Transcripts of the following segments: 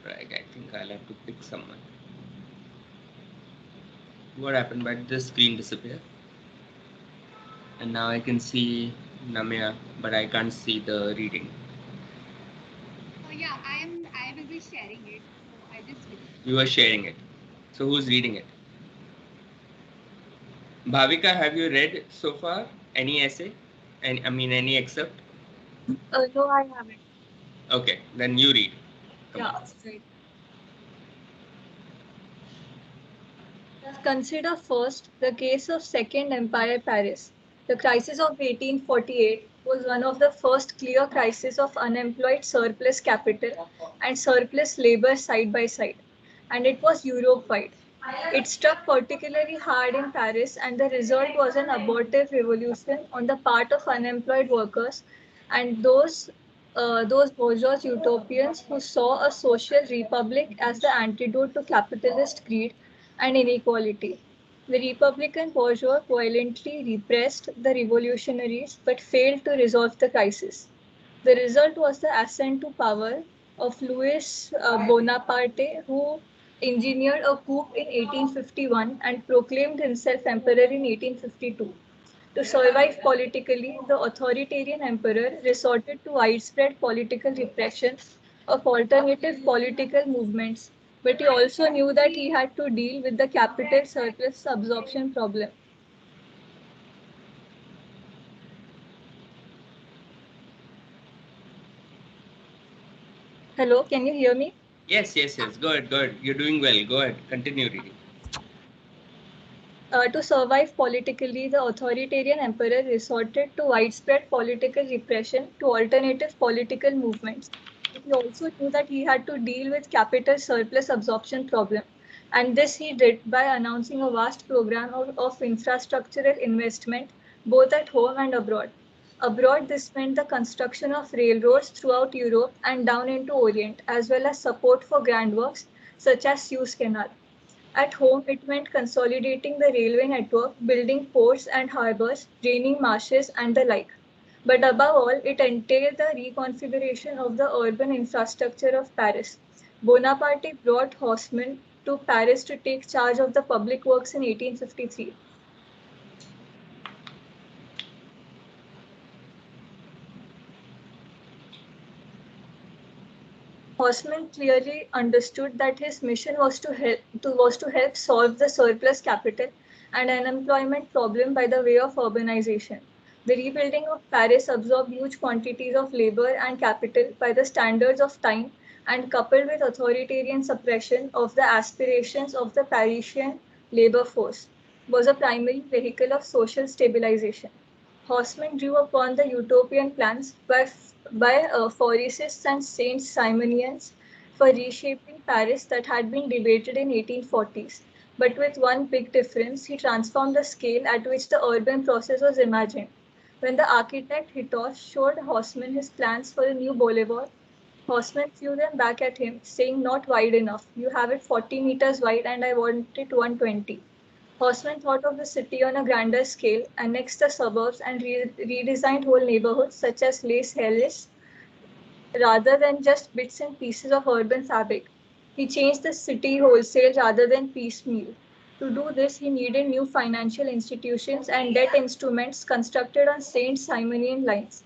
drag. I think I'll have to pick someone. What happened? Why did the screen disappear? And now I can see Namya, but I can't see the reading. Oh yeah, I will be sharing it. So I just will. You are sharing it. So who's reading it? Bhavika, have you read so far any essay? Any excerpt? No, I haven't. Okay, then you read. Come Yeah, on. right. Consider first the case of Second Empire Paris. The crisis of 1848 was one of the first clear crises of unemployed surplus capital and surplus labor side by side, and it was Europe-wide. It struck particularly hard in Paris, and the result was an abortive revolution on the part of unemployed workers and those bourgeois utopians who saw a social republic as the antidote to capitalist greed and inequality. The Republican bourgeois violently repressed the revolutionaries but failed to resolve the crisis. The result was the ascent to power of Louis Bonaparte, who engineered a coup in 1851 and proclaimed himself emperor in 1852. To survive politically, the authoritarian emperor resorted to widespread political repression of alternative political movements, but he also knew that he had to deal with the capital surplus absorption problem. Hello, can you hear me? Yes. Go ahead, go ahead. You're doing well. Go ahead. Continue reading. To survive politically, the authoritarian emperor resorted to widespread political repression to alternative political movements. But he also knew that he had to deal with capital surplus absorption problem. And this he did by announcing a vast program of infrastructural investment, both at home and abroad. Abroad, this meant the construction of railroads throughout Europe and down into Orient, as well as support for grand works such as Suez Canal. At home, it meant consolidating the railway network, building ports and harbors, draining marshes, and the like. But above all, it entailed the reconfiguration of the urban infrastructure of Paris. Bonaparte brought Haussmann to Paris to take charge of the public works in 1853. Haussmann clearly understood that his mission was to help solve the surplus capital and unemployment problem by the way of urbanization. The rebuilding of Paris absorbed huge quantities of labor and capital by the standards of time and coupled with authoritarian suppression of the aspirations of the Parisian labor force was a primary vehicle of social stabilization. Haussmann drew upon the utopian plans by Fourierists and Saint-Simonians for reshaping Paris that had been debated in 1840s. But with one big difference, he transformed the scale at which the urban process was imagined. When the architect Hitov showed Haussmann his plans for a new boulevard, Haussmann threw them back at him, saying, "Not wide enough. You have it 40 meters wide and I want it 120." Haussmann thought of the city on a grander scale, annexed the suburbs, and redesigned whole neighborhoods such as Les Halles rather than just bits and pieces of urban fabric. He changed the city wholesale rather than piecemeal. To do this, he needed new financial institutions and debt instruments constructed on Saint Simonian lines.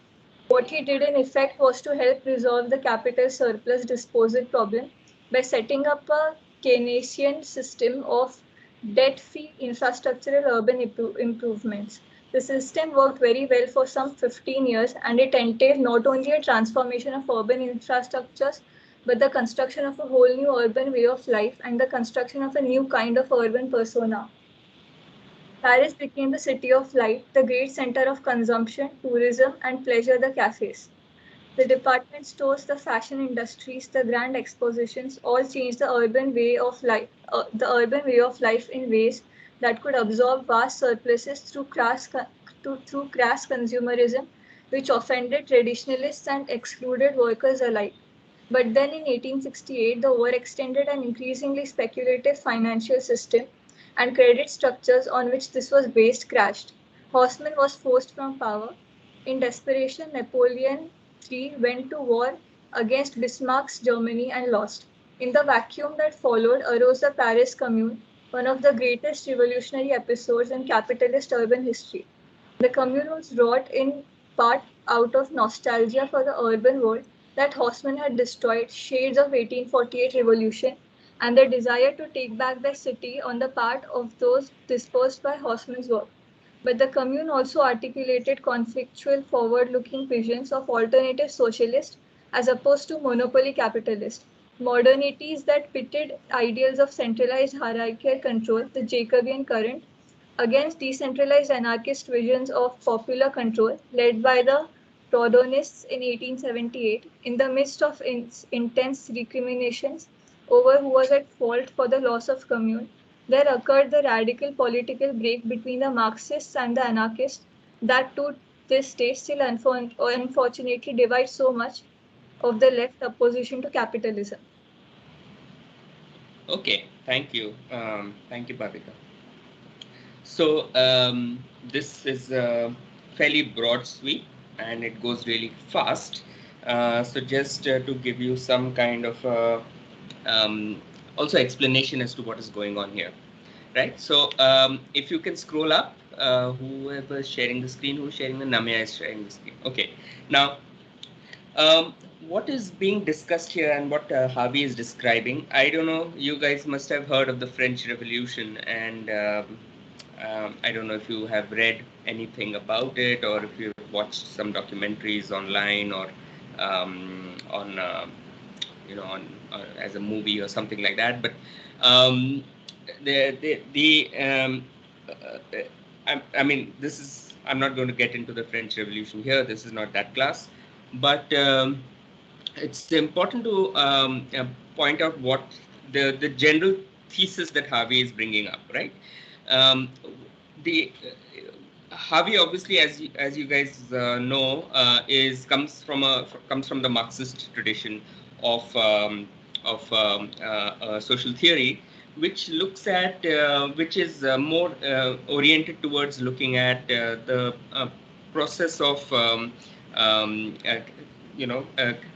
What he did in effect was to help resolve the capital surplus disposal problem by setting up a Keynesian system of debt-free infrastructural urban improvements. The system worked very well for some 15 years and it entailed not only a transformation of urban infrastructures but the construction of a whole new urban way of life and the construction of a new kind of urban persona. Paris became the city of light, the great center of consumption, tourism, and pleasure, the cafes. The department stores, the fashion industries, the grand expositions all changed the urban way of life in ways that could absorb vast surpluses through crass consumerism, which offended traditionalists and excluded workers alike. But then in 1868, the overextended and increasingly speculative financial system and credit structures on which this was based crashed. Haussmann was forced from power. In desperation, Napoleon III went to war against Bismarck's Germany and lost. In the vacuum that followed arose the Paris Commune, one of the greatest revolutionary episodes in capitalist urban history. The Commune was wrought in part out of nostalgia for the urban world that Haussmann had destroyed, shades of 1848 revolution, and the desire to take back the city on the part of those dispersed by Haussmann's work. But the Commune also articulated conflictual, forward-looking visions of alternative socialist as opposed to monopoly capitalist. Modernities that pitted ideals of centralized hierarchical control, the Jacobean current, against decentralized anarchist visions of popular control led by the Proudhonists in 1878. In the midst of intense recriminations over who was at fault for the loss of commune, there occurred the radical political break between the Marxists and the anarchists that to this day still unfortunately divides so much of the left opposition to capitalism. Okay, thank you. Thank you, Bhavika. So this is a fairly broad sweep and it goes really fast. So just to give you some kind of also explanation as to what is going on here, right? So if you can scroll up, whoever is sharing the screen, who's sharing the Namya is sharing the screen. Okay, now what is being discussed here and what Harvey is describing, I don't know, you guys must have heard of the French Revolution, and I don't know if you have read anything about it or if you've watched some documentaries online or on as a movie or something like that. But I mean, this is, I'm not going to get into the French Revolution here. This is not that class, but it's important to point out what the general thesis that Harvey is bringing up, right? The Harvey, obviously, as you guys know, comes from the Marxist tradition of social theory, which looks at which is more oriented towards looking at the process of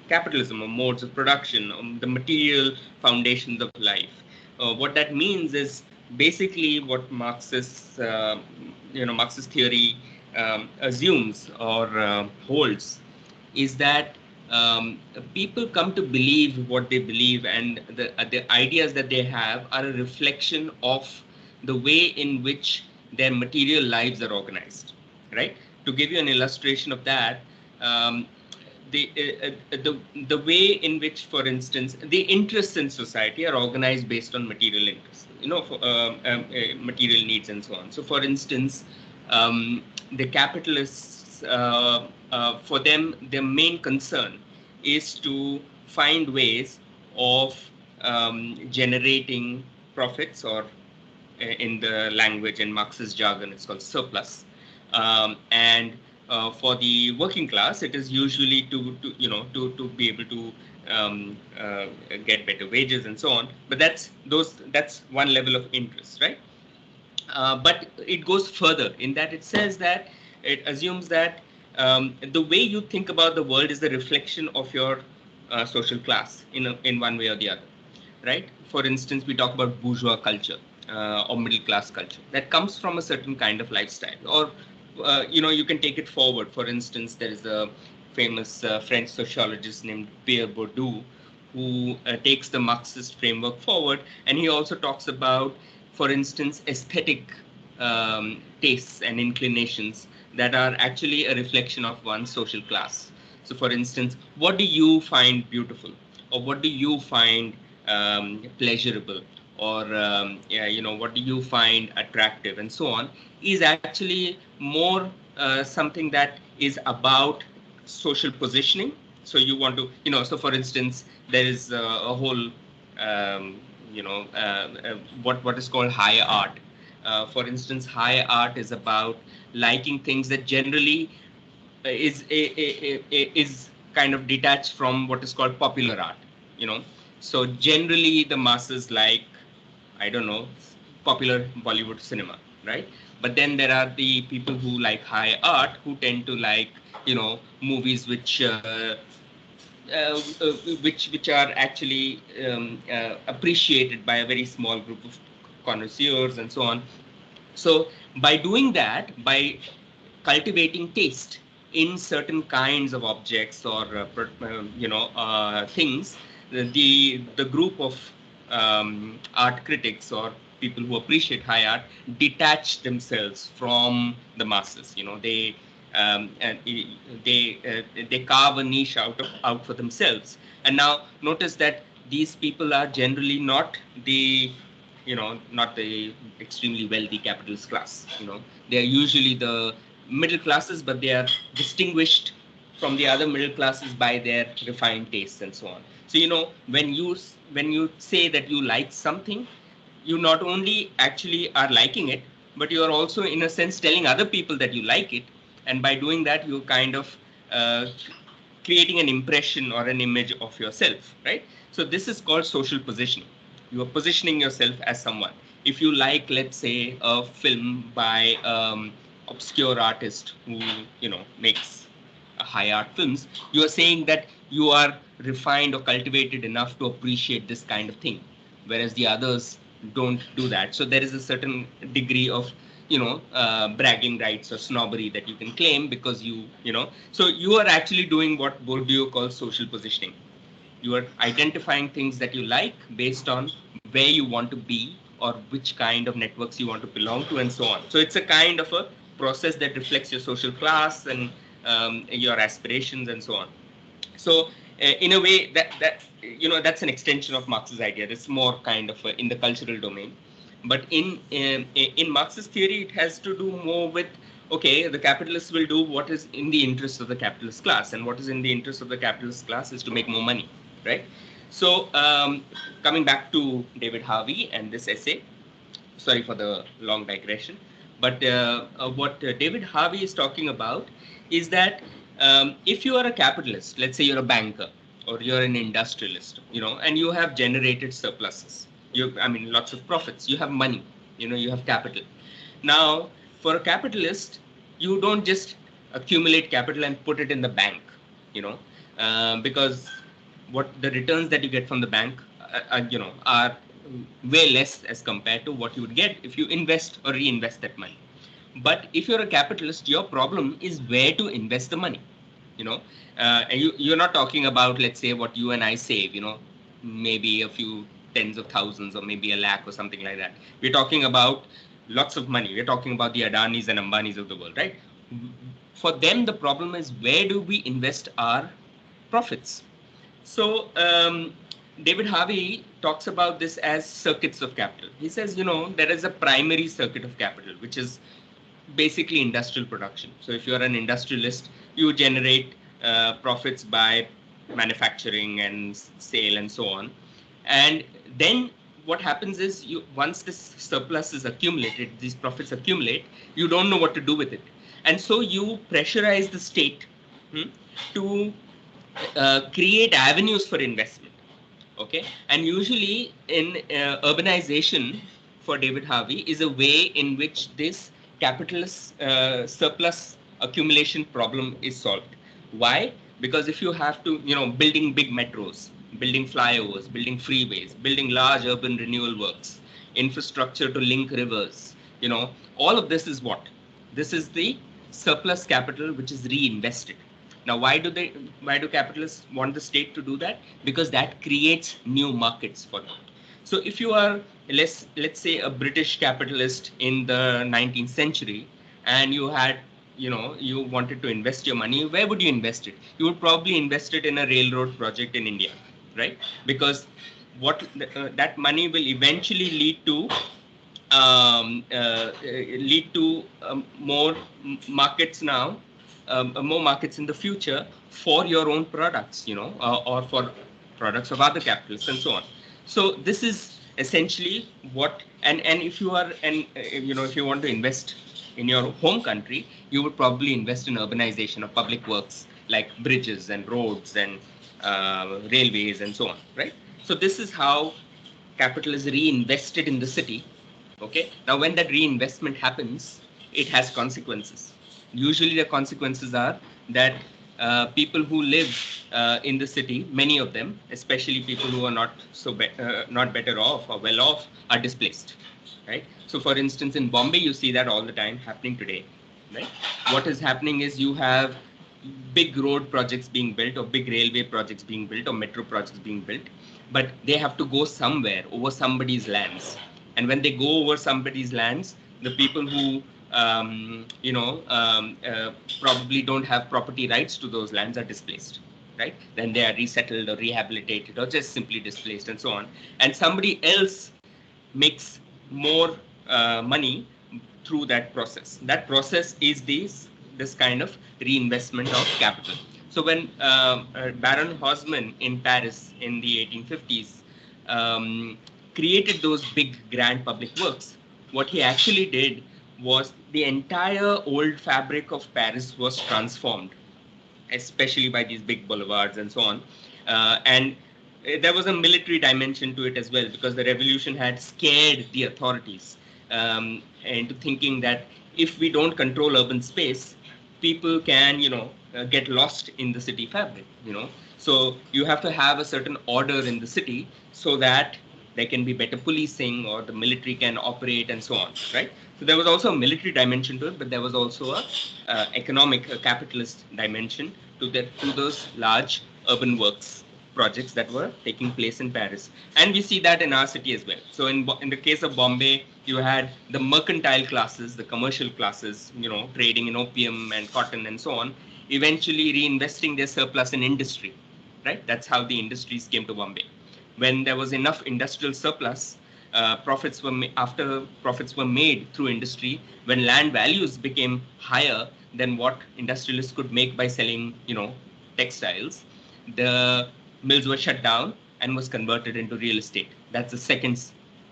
capitalism or modes of production, the material foundations of life. What that means is basically what Marxist theory assumes or holds is that people come to believe what they believe, and the ideas that they have are a reflection of the way in which their material lives are organized, right? To give you an illustration of that, the way in which, for instance, the interests in society are organized based on material interests, material needs and so on. So, for instance, the capitalists, for them, their main concern is to find ways of generating profits, or in the language and Marxist jargon, it's called surplus. And for the working class, it is usually to be able to get better wages and so on. But that's one level of interest, right? But it goes further in that it says that it assumes that the way you think about the world is the reflection of your social class in one way or the other, right? For instance, we talk about bourgeois culture or middle class culture that comes from a certain kind of lifestyle, or you can take it forward. For instance, there is a famous French sociologist named Pierre Bourdieu who takes the Marxist framework forward, and he also talks about, for instance, aesthetic tastes and inclinations that are actually a reflection of one's social class. So, for instance, what do you find beautiful, or what do you find pleasurable, or what do you find attractive, and so on, is actually more something that is about social positioning. So you want to, so for instance, there is a whole what is called high art. For instance, high art is about liking things that generally is kind of detached from what is called popular art. So generally the masses like, I don't know, popular Bollywood cinema, right? But then there are the people who like high art, who tend to like movies which which are actually appreciated by a very small group of connoisseurs and so on. So by doing that, by cultivating taste in certain kinds of objects or things, the group of art critics or people who appreciate high art detach themselves from the masses. And they carve a niche out for themselves. And now notice that these people are generally not the not the extremely wealthy capitalist class. They are usually the middle classes, but they are distinguished from the other middle classes by their refined tastes and so on. So when you say that you like something, you not only actually are liking it, but you are also in a sense telling other people that you like it, and by doing that you kind of uh, creating an impression or an image of yourself, right? So this is called social positioning. You are positioning yourself as someone. If you like, let's say, a film by obscure artist who makes high art films, you are saying that you are refined or cultivated enough to appreciate this kind of thing, whereas the others don't do that. So there is a certain degree of bragging rights or snobbery that you can claim because so you are actually doing what Bourdieu calls social positioning. You are identifying things that you like based on where you want to be or which kind of networks you want to belong to and so on. So it's a kind of a process that reflects your social class and your aspirations and so on. So in a way that's an extension of Marx's idea. It's more kind of in the cultural domain, but in Marx's theory it has to do more with, okay, the capitalists will do what is in the interest of the capitalist class, and what is in the interest of the capitalist class is to make more money, right? So coming back to David Harvey and this essay, sorry for the long digression, but what David Harvey is talking about is that if you are a capitalist, let's say you're a banker or you're an industrialist, and you have generated surpluses, lots of profits, you have money, you have capital. Now, for a capitalist, you don't just accumulate capital and put it in the bank, because what the returns that you get from the bank, are way less as compared to what you would get if you invest or reinvest that money. But if you're a capitalist, your problem is where to invest the money. And you're not talking about, let's say, what you and I save, maybe a few tens of thousands or maybe a lakh or something like that. We're talking about lots of money. We're talking about the Adanis and Ambanis of the world, right? For them, the problem is where do we invest our profits? So David Harvey talks about this as circuits of capital. He says, there is a primary circuit of capital, which is basically industrial production. So if you're an industrialist, you generate profits by manufacturing and sale and so on. And then what happens is, once this surplus is accumulated, these profits accumulate, you don't know what to do with it. And so you pressurize the state to create avenues for investment. Okay, and usually in urbanization, for David Harvey, is a way in which this capitalist surplus accumulation problem is solved. Why? Because if you have to, building big metros, building flyovers, building freeways, building large urban renewal works, infrastructure to link rivers, all of this is what? This is the surplus capital which is reinvested. Now, why do capitalists want the state to do that? Because that creates new markets for them. So if you are, let's say, a British capitalist in the 19th century, and you had, you wanted to invest your money, where would you invest it? You would probably invest it in a railroad project in India, right? Because that money will eventually lead to more markets now, more markets in the future for your own products, or for products of other capitalists and so on. So this is essentially what, and if you are, and if you want to invest in your home country, you would probably invest in urbanization of public works like bridges and roads and railways and so on, right? So this is how capital is reinvested in the city. Okay, now when that reinvestment happens, it has consequences. Usually the consequences are that people who live in the city, many of them, especially people who are not better off or well off, are displaced, right? So, for instance, in Bombay, you see that all the time happening today, right? What is happening is you have big road projects being built, or big railway projects being built, or metro projects being built, but they have to go somewhere over somebody's lands. And when they go over somebody's lands, the people who probably don't have property rights to those lands are displaced, right? Then they are resettled or rehabilitated or just simply displaced and so on. And somebody else makes more money through that process. That process is this kind of reinvestment of capital. So when Baron Haussmann in Paris in the 1850s created those big grand public works, what he actually did was the entire old fabric of Paris was transformed, especially by these big boulevards and so on. And there was a military dimension to it as well, because the revolution had scared the authorities into thinking that if we don't control urban space, people can, get lost in the city fabric, So you have to have a certain order in the city so that there can be better policing or the military can operate and so on, right? So there was also a military dimension to it, but there was also a economic, a capitalist dimension to those large urban works projects that were taking place in Paris. And we see that in our city as well. So in the case of Bombay, you had the mercantile classes, the commercial classes, trading in opium and cotton and so on, eventually reinvesting their surplus in industry, right? That's how the industries came to Bombay. When there was enough industrial surplus, after profits were made through industry, when land values became higher than what industrialists could make by selling, textiles, the mills were shut down and was converted into real estate. That's the second.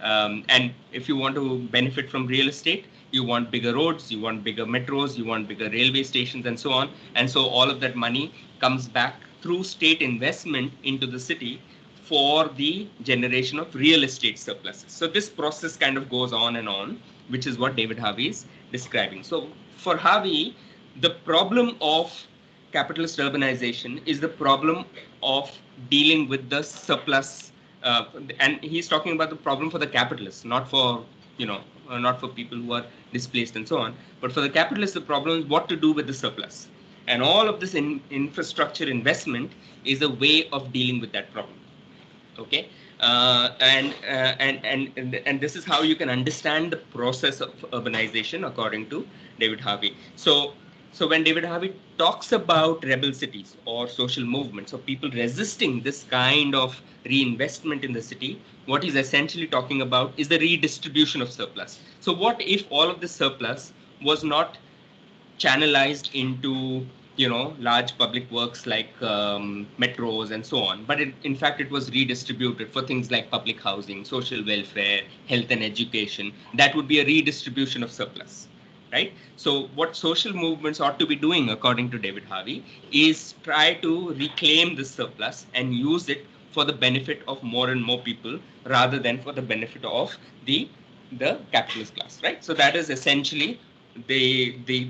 And if you want to benefit from real estate, you want bigger roads, you want bigger metros, you want bigger railway stations, and so on. And so all of that money comes back through state investment into the city for the generation of real estate surpluses. So this process kind of goes on, which is what David Harvey is describing. So for Harvey, the problem of capitalist urbanization is the problem of dealing with the surplus, and he's talking about the problem for the capitalists, not for not for people who are displaced and so on, but for the capitalists, the problem is what to do with the surplus. And all of this infrastructure investment is a way of dealing with that problem. Okay, and this is how you can understand the process of urbanization according to David Harvey. So when David Harvey talks about rebel cities or social movements or people resisting this kind of reinvestment in the city, what he's essentially talking about is the redistribution of surplus. So what if all of this surplus was not channelized into large public works like metros and so on, but in fact it was redistributed for things like public housing, social welfare, health and education? That would be a redistribution of surplus, right? So what social movements ought to be doing, according to David Harvey, is try to reclaim this surplus and use it for the benefit of more and more people rather than for the benefit of the capitalist class, right? So that is essentially the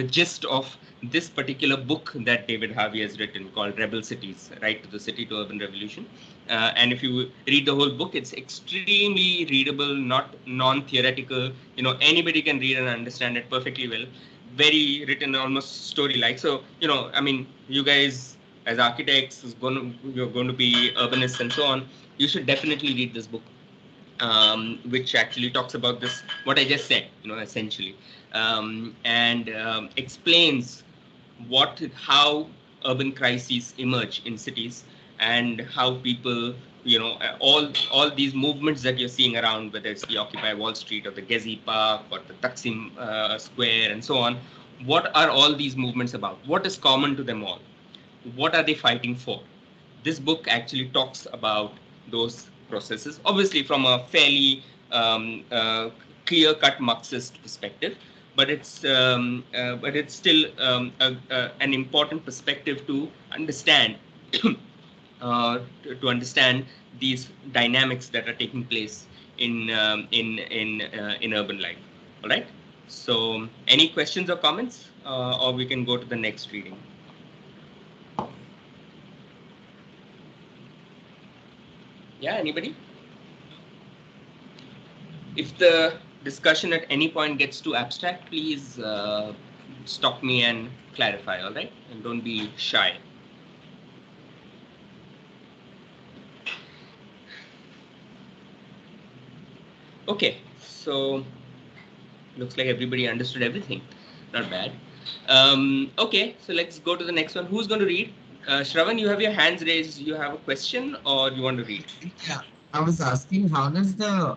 gist of this particular book that David Harvey has written, called Rebel Cities, Right to the City to Urban Revolution. And if you read the whole book, it's extremely readable, not non-theoretical. Anybody can read and understand it perfectly well. Very written, almost story-like. So, I mean, you guys as architects, you're going to be urbanists and so on, you should definitely read this book. Which actually talks about this, what I just said, essentially, and explains how urban crises emerge in cities and how people, all these movements that you're seeing around, whether it's the Occupy Wall Street or the Gezi Park or the Taksim Square and so on, what are all these movements about? What is common to them all? What are they fighting for? This book actually talks about those processes, obviously from a fairly clear-cut Marxist perspective, but it's still an important perspective to understand to understand these dynamics that are taking place in urban life. All right. So, any questions or comments, or we can go to the next reading. Yeah, anybody? If the discussion at any point gets too abstract, please stop me and clarify, all right? And don't be shy. Okay, so looks like everybody understood everything. Not bad. Okay, so let's go to the next one. Who's going to read? Shravan, you have your hands raised. You have a question or you want to read? Yeah, I was asking how does the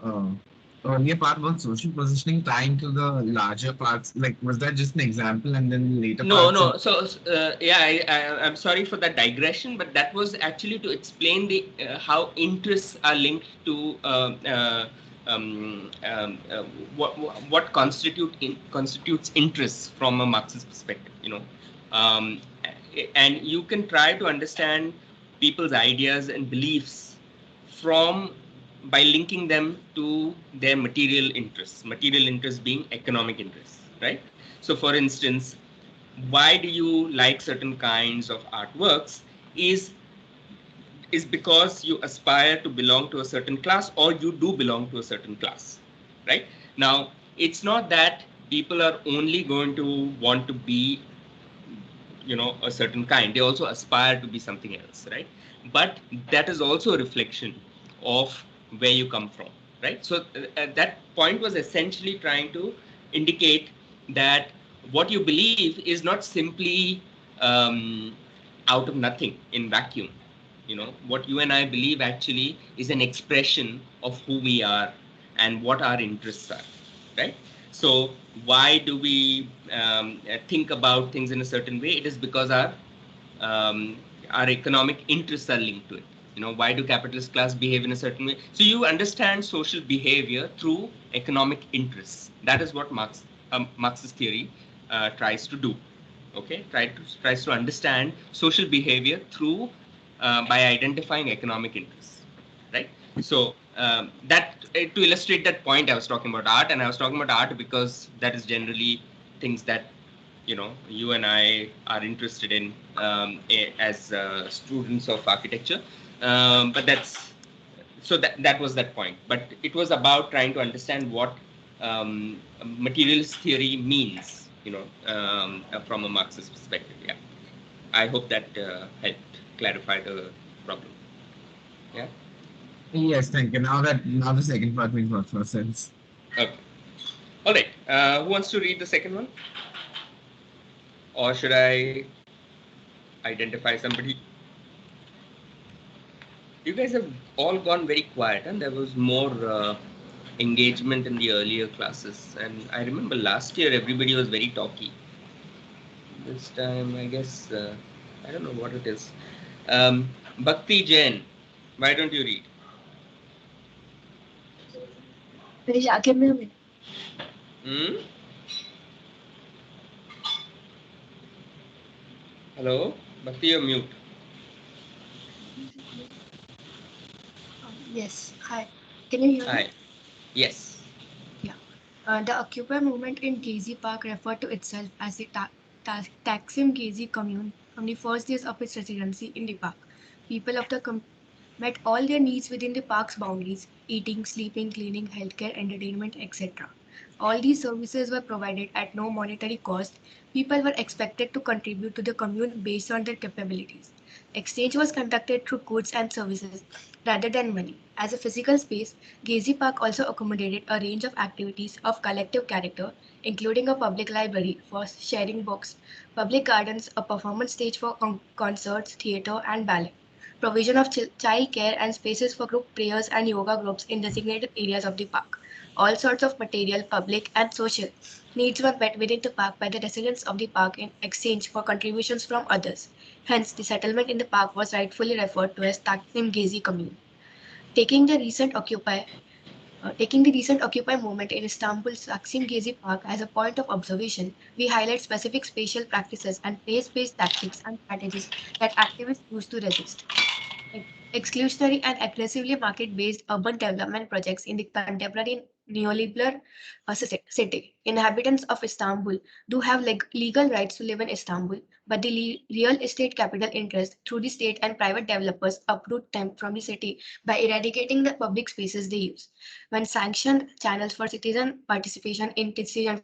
earlier part about social positioning tie into the larger parts? Like, was that just an example, and then later No, parts? no. So, yeah, I'm sorry for that digression, but that was actually to explain the how interests are linked to what constitutes interests from a Marxist perspective. Um, and you can try to understand people's ideas and beliefs from by linking them to their material interests. Material interests being economic interests, right? So, for instance, why do you like certain kinds of artworks is is because you aspire to belong to a certain class or you do belong to a certain class, right? Now it's not that people are only going to want to be a certain kind. They also aspire to be something else, right? But that is also a reflection of where you come from, right? So that point was essentially trying to indicate that what you believe is not simply um, out of nothing in vacuum. What you and I believe actually is an expression of who we are and what our interests are, right? So why do we think about things in a certain way? It is because um, our economic interests are linked to it. Why do capitalist class behave in a certain way? So you understand social behavior through economic interests. That is what Marxist theory tries to do. Okay, tries to understand social behavior through by identifying economic interests, right? So that to illustrate that point, I was talking about art, and I was talking about art because that is generally things that you and I are interested in as students of architecture. But that was that point. But it was about trying to understand what materialist theory means, from a Marxist perspective. Yeah, I hope that helped clarify the problem. Yeah. Yes, thank you. Now the second part makes much more sense. Okay. All right. Who wants to read the second one, or should I identify somebody? You guys have all gone very quiet, and there was more engagement in the earlier classes. And I remember last year everybody was very talky. This time, I guess, I don't know what it is. Bhakti Jain, why don't you read? Yeah, give me a minute. Hmm? Hello? Bhakti, you're mute. Yes, hi. Can you hear me? Hi. Yes. Yeah. The Occupy movement in Gezi Park referred to itself as the Taksim Gezi commune from the first days of its residency in the park. People of the met all their needs within the park's boundaries: eating, sleeping, cleaning, healthcare, entertainment, etc. All these services were provided at no monetary cost. People were expected to contribute to the commune based on their capabilities. Exchange was conducted through goods and services rather than money. As a physical space, Gezi Park also accommodated a range of activities of collective character, including a public library for sharing books, public gardens, a performance stage for concerts, theatre, and ballet, provision of child care and spaces for group prayers and yoga groups in designated areas of the park. All sorts of material, public, and social needs were met within the park by the residents of the park in exchange for contributions from others. Hence, the settlement in the park was rightfully referred to as Taksim Gezi commune. Taking the recent Occupy Taking the recent Occupy movement in Istanbul's Taksim Gezi Park as a point of observation, we highlight specific spatial practices and place-based tactics and strategies that activists use to resist exclusionary and aggressively market-based urban development projects in the contemporary neoliberal city. Inhabitants of Istanbul do have legal rights to live in Istanbul, but the real estate capital interest through the state and private developers uproot them from the city by eradicating the public spaces they use. When sanctioned channels for citizen participation in decisions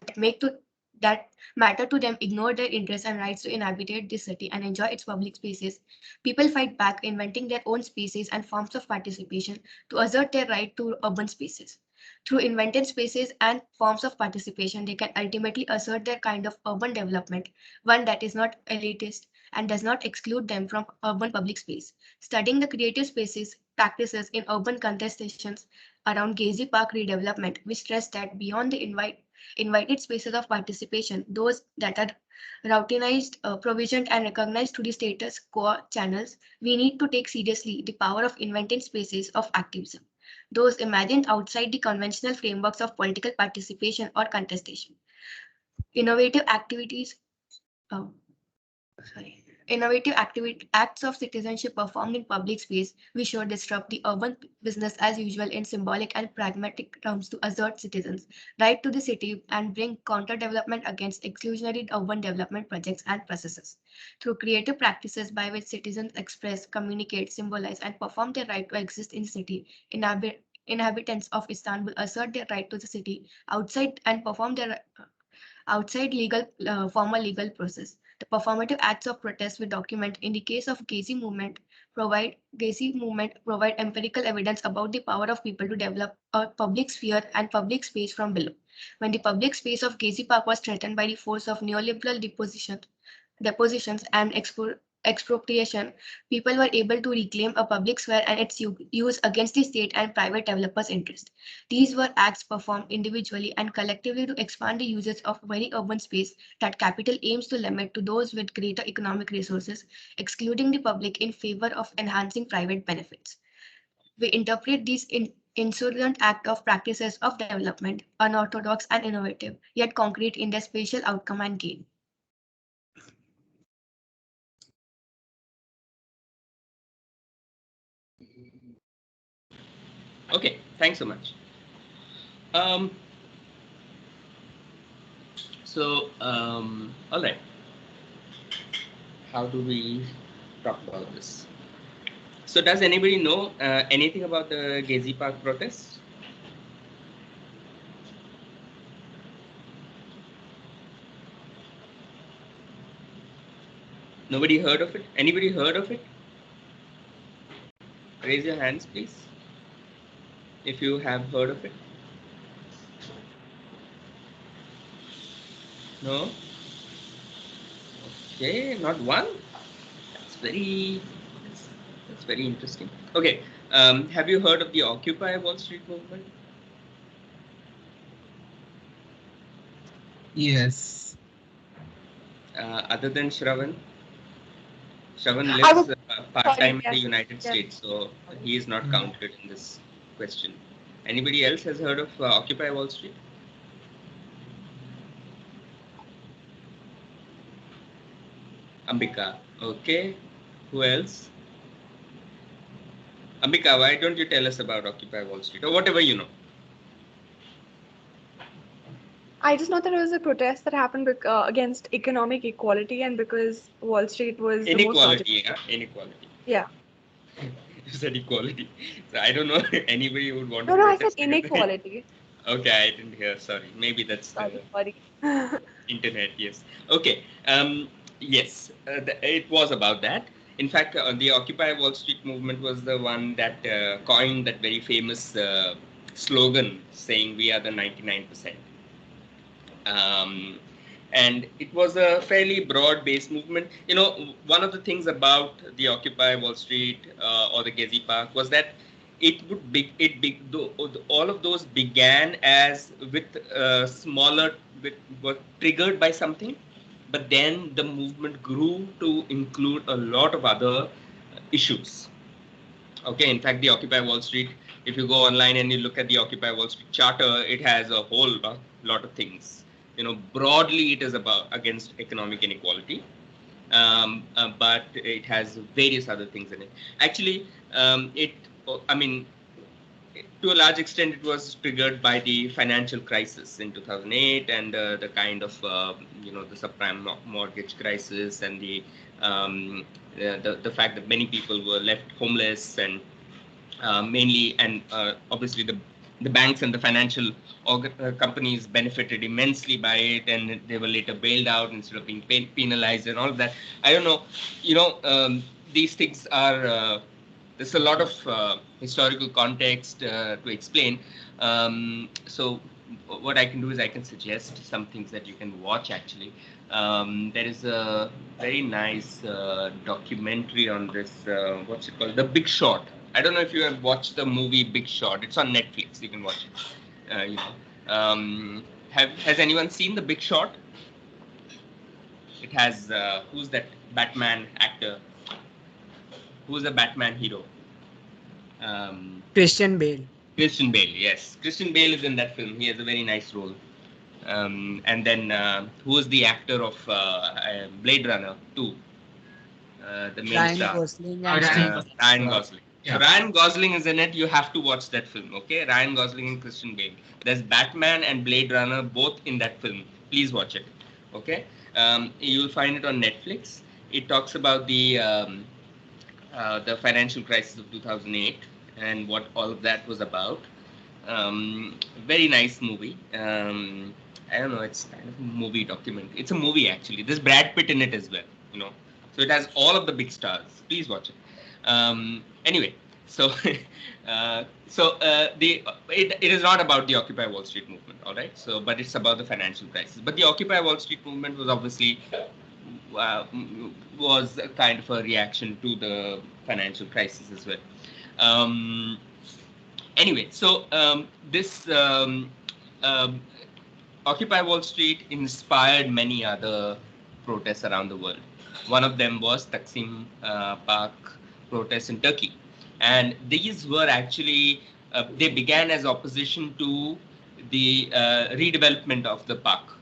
that matter to them ignore their interests and rights to inhabit the city and enjoy its public spaces, people fight back, inventing their own spaces and forms of participation to assert their right to urban spaces. Through invented spaces and forms of participation, they can ultimately assert their kind of urban development, one that is not elitist and does not exclude them from urban public space. Studying the creative spaces practices in urban contestations around Gezi Park redevelopment, we stress that beyond the invited spaces of participation, those that are routinized, provisioned, and recognized through the status quo channels, we need to take seriously the power of inventing spaces of activism, those imagined outside the conventional frameworks of political participation or contestation. Innovative activities, uh, acts of citizenship performed in public space, we should disrupt the urban business as usual in symbolic and pragmatic terms to assert citizens' right to the city and bring counter-development against exclusionary urban development projects and processes. Through creative practices by which citizens express, communicate, symbolize, and perform their right to exist in the city, inhabitants of Istanbul assert their right to the city outside and perform their outside formal legal process. The performative acts of protest we document in the case of Gezi movement provide empirical evidence about the power of people to develop a public sphere and public space from below. When the public space of Gezi Park was threatened by the force of neoliberal depositions and expropriation, people were able to reclaim a public square and its use against the state and private developers' interest. These were acts performed individually and collectively to expand the usage of very urban space that capital aims to limit to those with greater economic resources, excluding the public in favor of enhancing private benefits. We interpret these insurgent act of practices of development, unorthodox and innovative, yet concrete in their spatial outcome and gain. Okay, thanks so much. Um, all right. How do we talk about this? So, does anybody know anything about the Gezi Park protests? Nobody heard of it? Anybody heard of it? Raise your hands, please, if you have heard of it. No? Okay, not one. That's very interesting. Okay, have you heard of the Occupy Wall Street movement? Yes. Other than Shravan lives part-time in the yes. United States, so he is not counted in this question. Anybody else has heard of Occupy Wall Street? Ambika. Okay. Who else? Ambika, why don't you tell us about Occupy Wall Street or whatever you know? I just know that it was a protest that happened against economic equality and because Wall Street was Inequality, the most inequality. Yeah. You said equality. So I don't know anybody would want No, to I said protest. inequality. Okay, I didn't hear. Sorry. Maybe that's the Sorry. internet. Yes. Okay. Yes, it was about that. In fact, the Occupy Wall Street movement was the one that coined that very famous slogan saying, "We are the 99%." And it was a fairly broad-based movement. You know, one of the things about the Occupy Wall Street or the Gezi Park was that all of those began as with were triggered by something, but then the movement grew to include a lot of other issues. Okay, in fact, the Occupy Wall Street, if you go online and you look at the Occupy Wall Street charter, it has a whole lot of things. You know, broadly, it is about against economic inequality, but it has various other things in it. Actually, I mean, to a large extent, it was triggered by the financial crisis in 2008 and the kind of, the subprime mortgage crisis and the fact that many people were left homeless and mainly, and obviously the banks and the financial companies benefited immensely by it, and they were later bailed out instead of being penalized and all of that. I don't know, these things are. There's a lot of historical context to explain. So what I can do is I can suggest some things that you can watch actually. There is a very nice documentary on this, what's it called? The Big Short. I don't know if you have watched the movie Big Short. It's on Netflix. You can watch it. Has anyone seen the Big Short? It has, who's that Batman actor? Who's the Batman hero? Christian Bale. Christian Bale, yes. Christian Bale is in that film. He has a very nice role. And then who is the actor of Blade Runner 2? The main Ryan star. Gosling Ryan Gosling. Yeah. So Ryan Gosling is in it. You have to watch that film, okay? Ryan Gosling and Christian Bale. There's Batman and Blade Runner both in that film. Please watch it, okay? You'll find it on Netflix. It talks about the financial crisis of 2008 and what all of that was about. Very nice movie. I don't know, it's kind of a movie document. It's a movie actually. There's Brad Pitt in it as well, So it has all of the big stars. Please watch it. Anyway, so it is not about the Occupy Wall Street movement, all right? So, but it's about the financial crisis. But the Occupy Wall Street movement was obviously was a kind of a reaction to the financial crisis as well. Anyway, so this Occupy Wall Street inspired many other protests around the world. One of them was Taksim Park protests in Turkey. And these were actually, they began as opposition to the redevelopment of the park.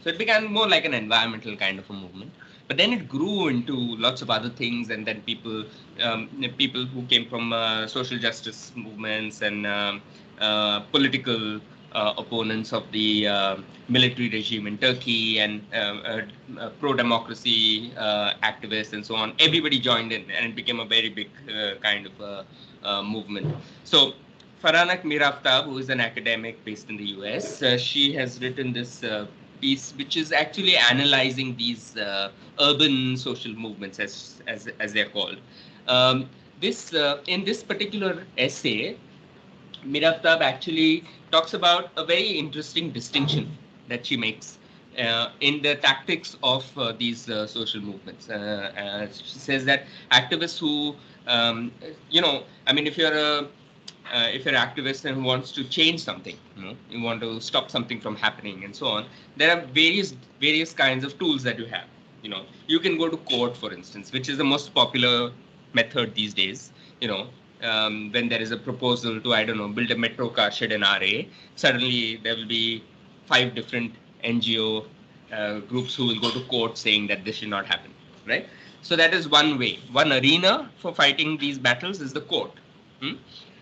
So it began more like an environmental kind of a movement. But then it grew into lots of other things, and then people who came from social justice movements and political opponents of the military regime in Turkey and pro-democracy activists and so on. Everybody joined in, and it became a very big kind of movement. So Farhanak Miraftab, who is an academic based in the US, she has written this piece, which is actually analyzing these urban social movements, as they're called. In this particular essay, Miraftab actually talks about a very interesting distinction that she makes in the tactics of these social movements. She says that activists who, if you're an activist and who wants to change something, you want to stop something from happening and so on, there are various kinds of tools that you have. You can go to court, for instance, which is the most popular method these days. When there is a proposal to, build a metro car shed in RA, suddenly there will be 5 different NGO groups who will go to court saying that this should not happen, right? So that is one way. One arena for fighting these battles is the court.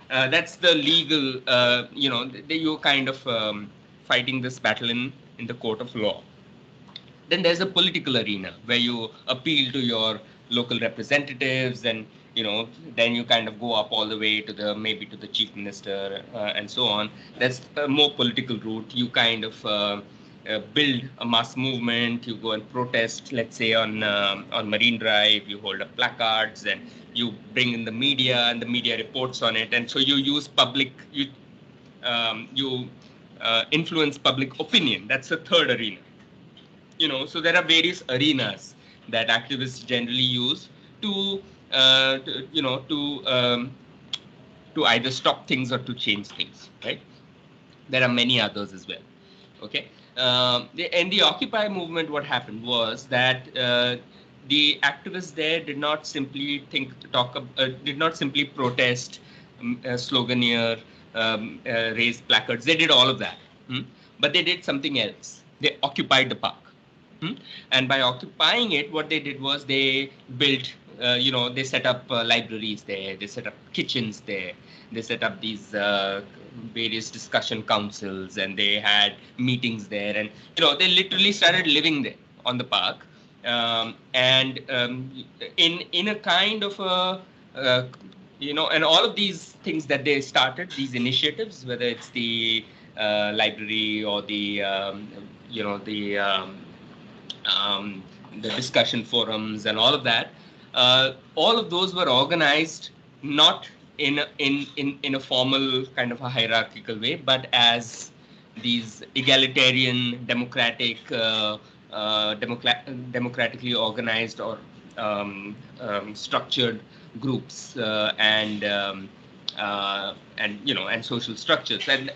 That's the legal, you're kind of fighting this battle in the court of law. Then there's a political arena where you appeal to your local representatives, and then you kind of go up all the way to the chief minister and so on. That's a more political route. You kind of build a mass movement. You go and protest, let's say on Marine Drive. You hold up placards and you bring in the media, and the media reports on it. And so you use public. You influence public opinion. That's the third arena. So there are various arenas that activists generally use to either stop things or to change things, right? There are many others as well. Okay. In the Occupy movement, what happened was that the activists there did not simply protest, sloganeer, raise placards. They did all of that, but they did something else. They occupied the park. And by occupying it, what they did was they built they set up libraries there, they set up kitchens there, they set up these various discussion councils, and they had meetings there, and they literally started living there on the park, and in a kind of a and all of these things that they started, these initiatives, whether it's the library or the you know um, the discussion forums and all of that, all of those were organized not in a formal kind of a hierarchical way, but as these egalitarian, democratically organized or structured groups, and social structures. And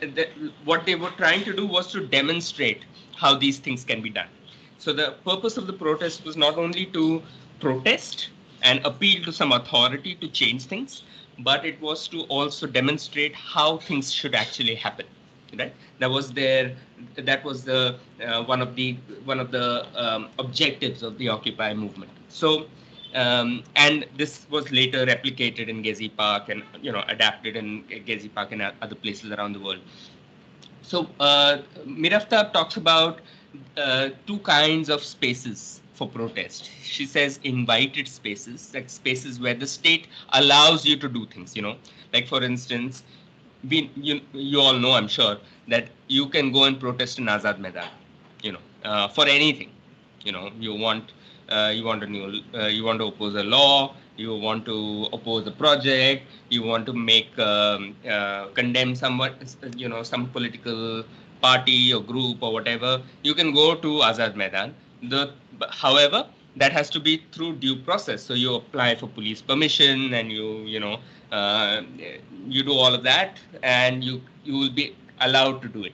what they were trying to do was to demonstrate how these things can be done. So the purpose of the protest was not only to protest and appeal to some authority to change things, but it was to also demonstrate how things should actually happen. Right? That was the one of the objectives of the Occupy movement. So, and this was later replicated in Gezi Park, and adapted in Gezi Park and other places around the world. So Miraftab talks about two kinds of spaces for protest. She says invited spaces, like spaces where the state allows you to do things. Like for instance, you all know, I'm sure, that you can go and protest in Azad Maidan, for anything. You want you want to oppose a law, you want to oppose a project, you want to make condemn someone, some political party or group or whatever. You can go to Azad Maidan. However, that has to be through due process. So you apply for police permission, and uh, you do all of that, and you will be allowed to do it.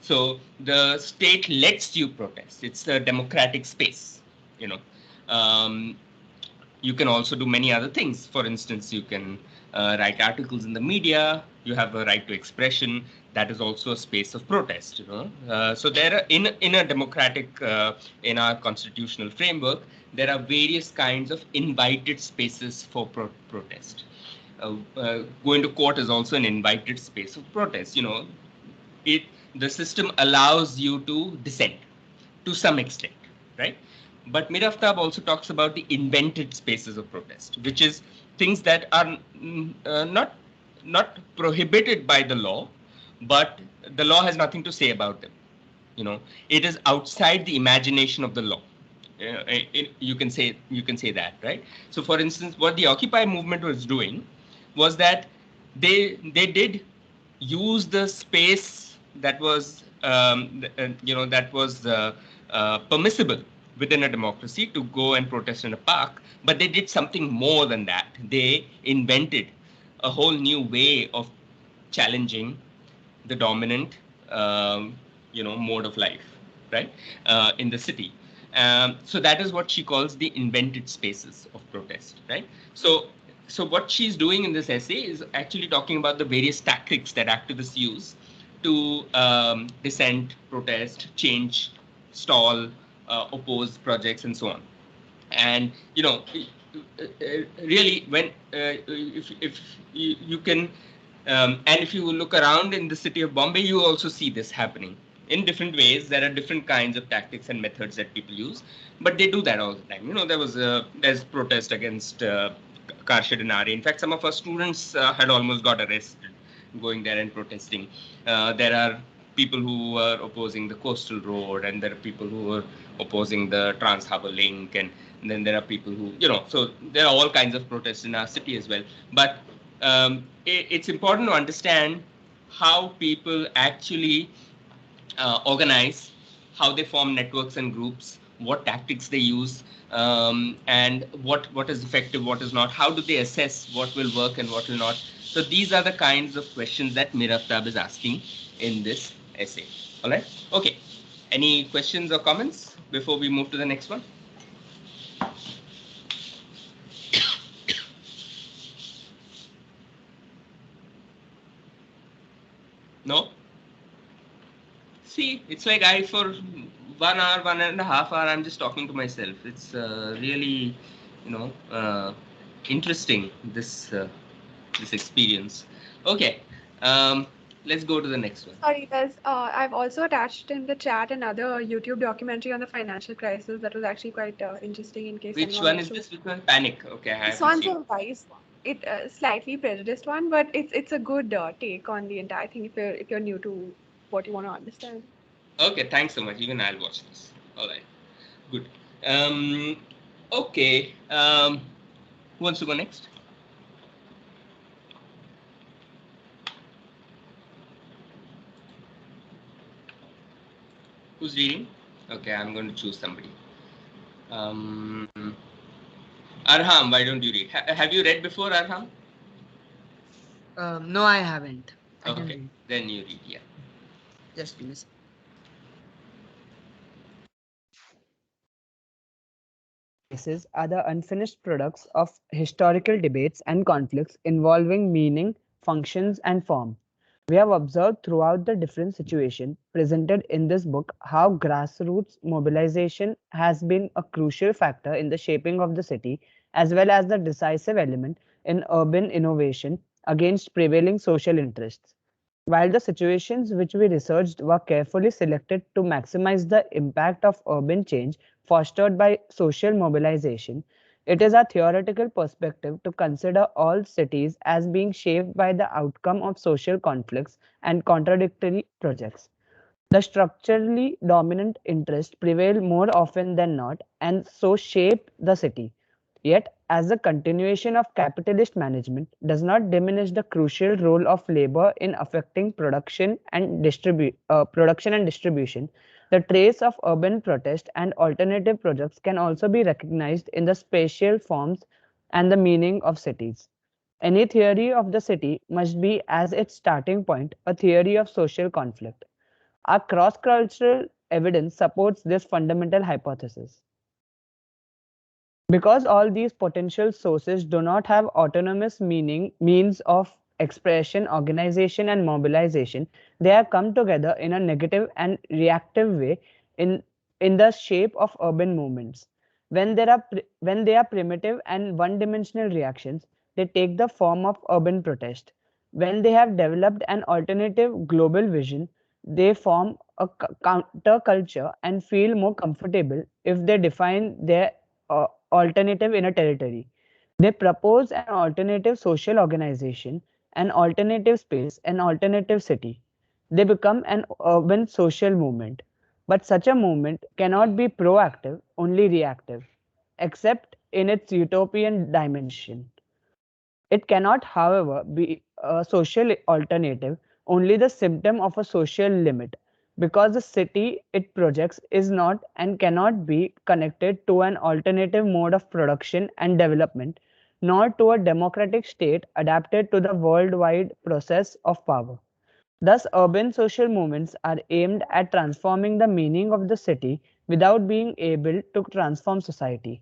So the state lets you protest. It's a democratic space. Um, you can also do many other things. For instance, you can write articles in the media. You have a right to expression. That is also a space of protest. So there are in a democratic in our constitutional framework, there are various kinds of invited spaces for protest. Going to court is also an invited space of protest. The system allows you to dissent to some extent, right? But Mir Aftab also talks about the invented spaces of protest, which is things that are not prohibited by the law, but the law has nothing to say about them. It is outside the imagination of the law. You can say that, right? So, for instance, what the Occupy movement was doing was that they did use the space that was permissible within a democracy to go and protest in a park, but they did something more than that. They invented a whole new way of challenging the dominant mode of life, right, in the city. So that is what she calls the invented spaces of protest, right? So what she's doing in this essay is actually talking about the various tactics that activists use to dissent, protest, change, stall, oppose projects, and so on. And really, when if you can, and if you look around in the city of Bombay, you also see this happening in different ways. There are different kinds of tactics and methods that people use, but they do that all the time. There's protest against Karshad and Ari. In fact, some of our students had almost got arrested going there and protesting. There are people who were opposing the coastal road, and there are people who were opposing the Trans Harbour Link, and then there are people who, so there are all kinds of protests in our city as well. But it's important to understand how people actually organize, how they form networks and groups, what tactics they use, and what is effective, what is not. How do they assess what will work and what will not? So these are the kinds of questions that Mir Aftab is asking in this essay. All right. Okay. Any questions or comments before we move to the next one? No? See, it's like for 1 hour, 1.5 hours, I'm just talking to myself. It's really, interesting this experience. Okay, let's go to the next one. Sorry, I've also attached in the chat another YouTube documentary on the financial crisis that was actually quite interesting in case Which anyone one wants is to. this? Which one? Panic. Okay, I This haven't one's seen. a wise, it slightly prejudiced one, but it's a good take on the entire thing if you're new to what you want to understand. Okay, thanks so much. Even I'll watch this. All right, good. Um, okay. Who wants to go next? Who's reading? Okay, I'm going to choose somebody. Arham, why don't you read? Have you read before, Arham? No, I haven't. I can Okay, read. then you read. Yeah. Just give me a second. Crises are the unfinished products of historical debates and conflicts involving meaning, functions, and form. We have observed throughout the different situations presented in this book how grassroots mobilization has been a crucial factor in the shaping of the city, as well as the decisive element in urban innovation against prevailing social interests. While the situations which we researched were carefully selected to maximize the impact of urban change fostered by social mobilization, it is a theoretical perspective to consider all cities as being shaped by the outcome of social conflicts and contradictory projects. The structurally dominant interests prevail more often than not and so shape the city. Yet, as the continuation of capitalist management does not diminish the crucial role of labor in affecting production and distribution, the trace of urban protest and alternative projects can also be recognized in the spatial forms and the meaning of cities. Any theory of the city must be, as its starting point, a theory of social conflict. Our cross-cultural evidence supports this fundamental hypothesis. Because all these potential sources do not have autonomous means of expression, organization, and mobilization, they have come together in a negative and reactive way in, in the shape of urban movements. When they are primitive and one-dimensional reactions, they take the form of urban protest. When they have developed an alternative global vision, they form a counterculture and feel more comfortable if they define their alternative in a territory. They propose an alternative social organization, an alternative space, an alternative city. They become an urban social movement. But such a movement cannot be proactive, only reactive, except in its utopian dimension. It cannot, however, be a social alternative, only the symptom of a social limit, because the city it projects is not and cannot be connected to an alternative mode of production and development, nor to a democratic state adapted to the worldwide process of power. Thus, urban social movements are aimed at transforming the meaning of the city without being able to transform society.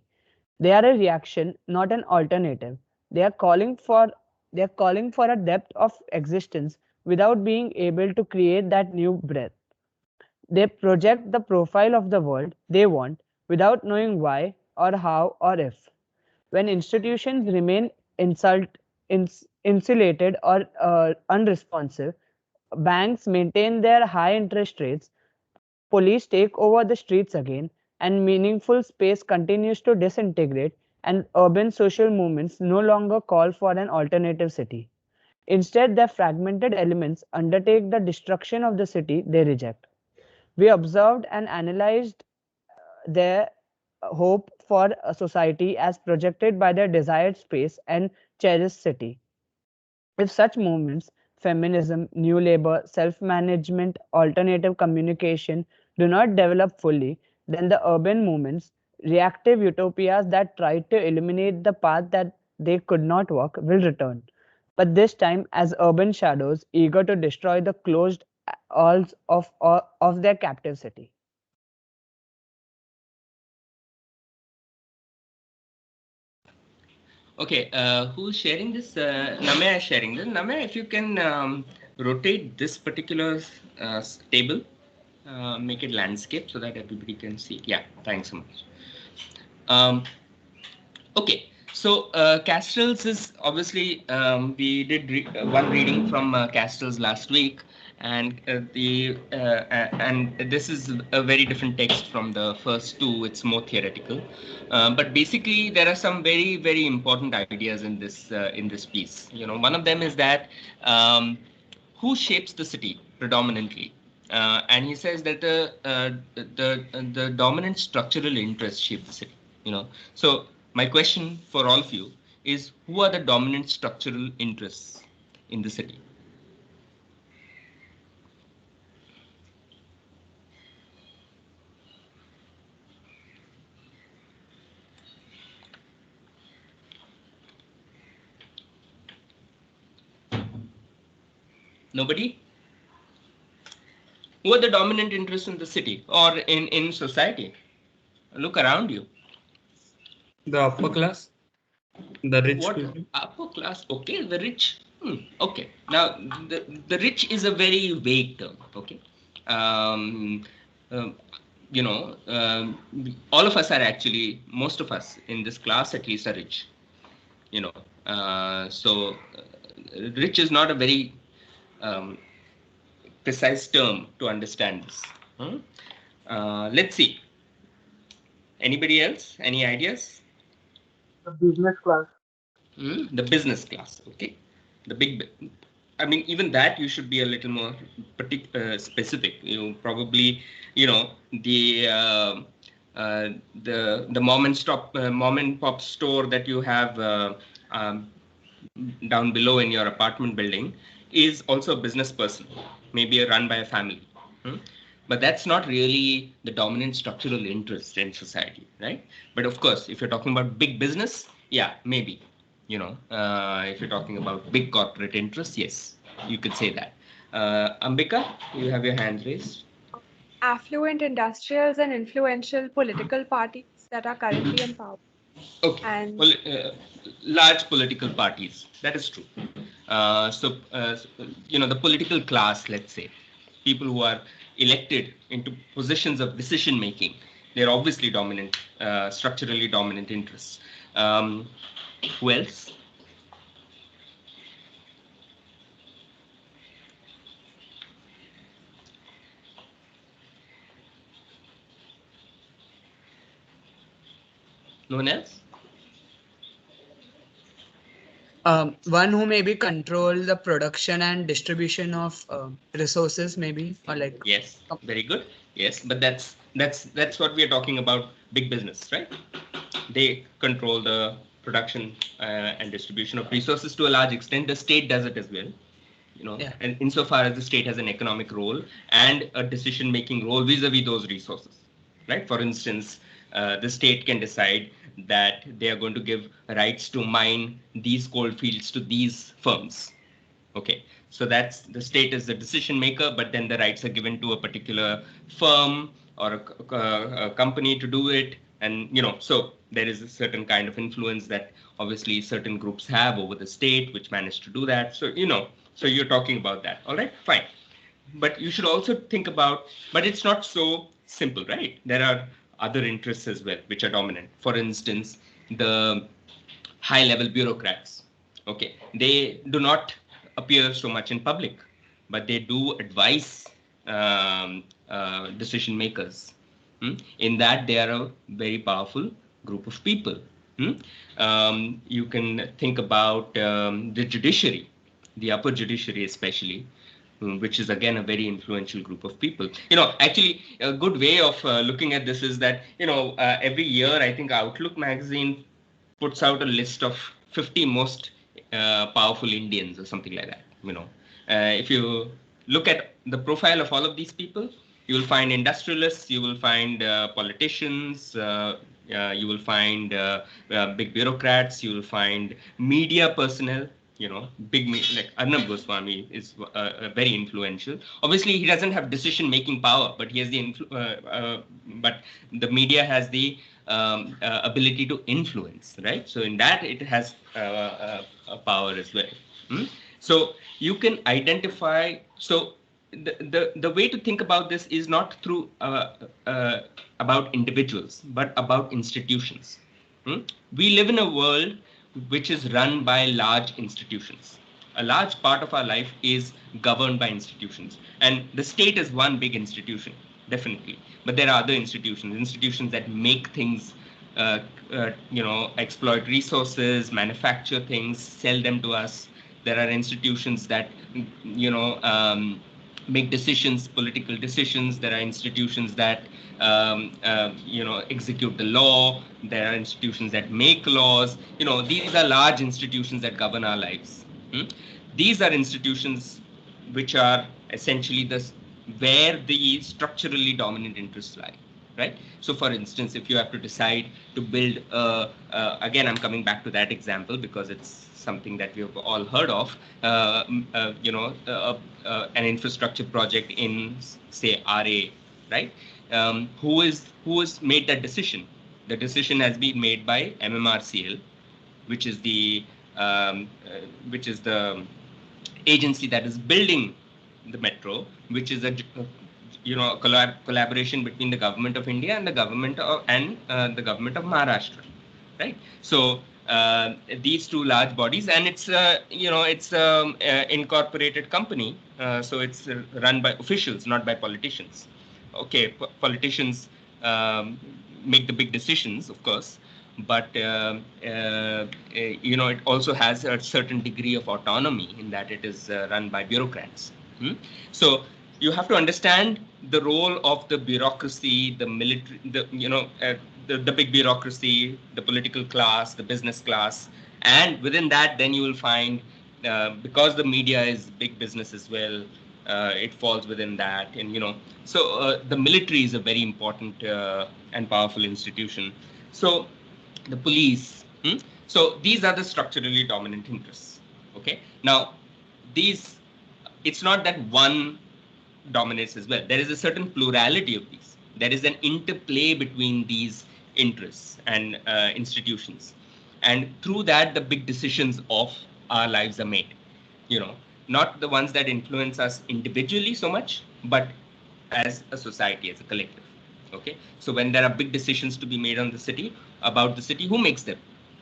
They are a reaction, not an alternative. They are calling for they are calling for a depth of existence without being able to create that new breadth. They project the profile of the world they want without knowing why or how or if. When institutions remain insulated or unresponsive, banks maintain their high interest rates, police take over the streets again, and meaningful space continues to disintegrate, and urban social movements no longer call for an alternative city. Instead, their fragmented elements undertake the destruction of the city they reject. We observed and analyzed their hope for a society as projected by their desired space and cherished city. If such movements, feminism, new labor, self management, alternative communication, do not develop fully, then the urban movements, reactive utopias that tried to eliminate the path that they could not walk, will return. But this time as urban shadows eager to destroy the closed walls of their captive city. Okay, who's sharing this? Namaya is sharing this. Namaya, if you can rotate this particular table, make it landscape so that everybody can see. Yeah, thanks so much. Um, Okay, so Castells is obviously we did one reading from Castells last week, and and this is a very different text from the first two. It's more theoretical, but basically there are some very important ideas in this piece. You know, one of them is that who shapes the city predominantly. And he says that the dominant structural interests shape the city. You know, so my question for all of you is, who are the dominant structural interests in the city? Nobody? Who are the dominant interests in the city or in society? Look around you. The upper class, the rich What people. upper class? Okay, the rich. Okay. Now the rich is a very vague term. Okay. Um, um, you know, all of us are actually, most of us in this class at least are rich. You know, rich is not a very um, precise term to understand this. Hmm? Let's see. Anybody else? Any ideas? The business class. The business class, okay. The I mean, even that you should be a little more specific. You probably, you know, the mom and pop store that you have um, down below in your apartment building is also a business person, maybe run by a family. Hmm? But that's not really the dominant structural interest in society, right? But of course, if you're talking about big business, yeah, maybe. You know, if you're talking about big corporate interests, yes, you could say that. Ambika, you have your hand raised. Affluent industrials and influential political parties that are currently in power. Okay, And well, large political parties. That is true. You know, the political class, let's say, people who are elected into positions of decision making, they're obviously dominant, structurally dominant interests. Um, who else? No one else? One who maybe control the production and distribution of resources, maybe, or like. Yes, very good. Yes, but that's what we are talking about. Big business, right? They control the production and distribution of resources to a large extent. The state does it as well. You know, Yeah. and insofar as the state has an economic role and a decision making role vis-a-vis those resources, right? For instance, the state can decide that they are going to give rights to mine these coal fields to these firms. Okay, so that's the state is the decision maker, but then the rights are given to a particular firm or a company to do it. And, you know, so there is a certain kind of influence that obviously certain groups have over the state, which manage to do that. So, you know, so you're talking about that. All right, fine. But you should also think about, but it's not so simple, right? There are other interests as well, which are dominant. For instance, the high level bureaucrats. Okay, they do not appear so much in public, but they do advise decision makers. In that, they are a very powerful group of people. You can think about the judiciary, the upper judiciary especially, which is again a very influential group of people. You know, actually, a good way of looking at this is that, you know, every year I think Outlook magazine puts out a list of 50 most powerful Indians or something like that. You know, if you look at the profile of all of these people, you will find industrialists, you will find politicians, you will find big bureaucrats, you will find media personnel. You know, like Arnab Goswami is very influential. Obviously, he doesn't have decision-making power, but he has but the media has the ability to influence, right? So in that, it has a power as well. So you can identify. So the way to think about this is not through about individuals, but about institutions. We live in a world which is run by large institutions. A large part of our life is governed by institutions, and the state is one big institution, definitely. But there are other institutions that make things, uh, exploit resources, manufacture things, sell them to us. There are institutions that, make decisions, political decisions. There are institutions that, execute the law. There are institutions that make laws. These are large institutions that govern our lives. These are institutions which are essentially where the structurally dominant interests lie. Right. So, for instance, if you have to decide to build, again, I'm coming back to that example because it's something that we've all heard of. An infrastructure project in, say, RA, right? Who is made that decision? The decision has been made by MMRCL, which is the agency that is building the metro, which is a collaboration between the government of India and the government of Maharashtra, right? So these two large bodies, and it's incorporated company, so it's run by officials, not by politicians. Okay, politicians make the big decisions, of course, but it also has a certain degree of autonomy in that it is run by bureaucrats. So you have to understand the role of the bureaucracy, the military, the big bureaucracy, the political class, the business class, and within that, then you will find, because the media is big business as well, it falls within that, and so the military is a very important and powerful institution. So the police. So these are the structurally dominant interests. Okay. Now, it's not that one dominates as well. There is a certain plurality of these. There is an interplay between these interests and institutions, and through that, the big decisions of our lives are made. Not the ones that influence us individually so much, but as a society, as a collective. Okay, so when there are big decisions to be made on the city, about the city, who makes them?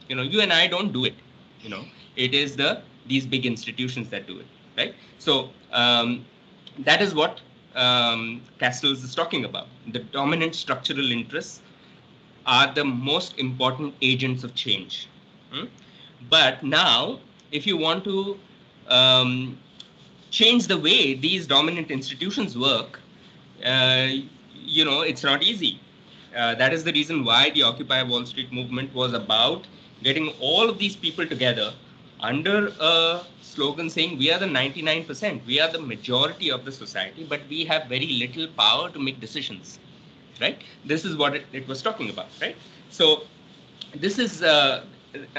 You and I don't do it. It is these big institutions that do it, right? So that is what Castells is talking about. The dominant structural interests are the most important agents of change. But now, if you want to change the way these dominant institutions work, it's not easy. That is the reason why the Occupy Wall Street movement was about getting all of these people together under a slogan saying, we are the 99%, we are the majority of the society, but we have very little power to make decisions, right? This is what it was talking about, right? So this is,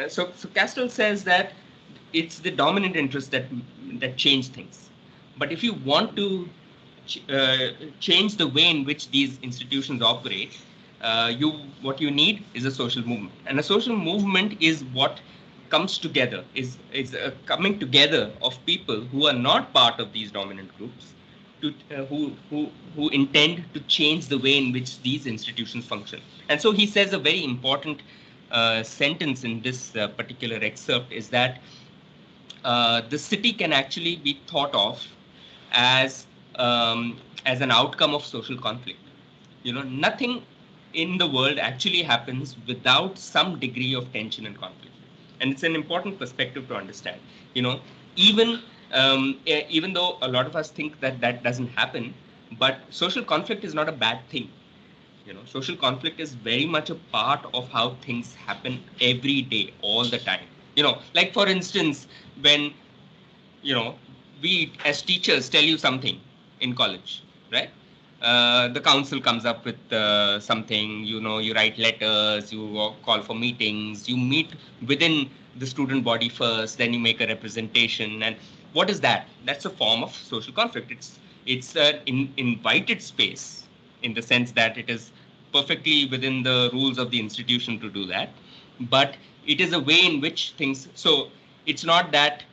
so Castell says that it's the dominant interests that change things. But if you want to change the way in which these institutions operate, what you need is a social movement, and a social movement is what comes together, is a coming together of people who are not part of these dominant groups, to who intend to change the way in which these institutions function. And so he says a very important sentence in this particular excerpt is that the city can actually be thought of as an outcome of social conflict. Nothing in the world actually happens without some degree of tension and conflict, and it's an important perspective to understand. Even even though a lot of us think that doesn't happen, but social conflict is not a bad thing. Social conflict is very much a part of how things happen every day, all the time. Like, for instance, when we as teachers tell you something in college, right? The council comes up with something, you write letters, you call for meetings, you meet within the student body first, then you make a representation. And what is that? That's a form of social conflict. It's an invited space, in the sense that it is perfectly within the rules of the institution to do that. But it is a way in which things, so it's not that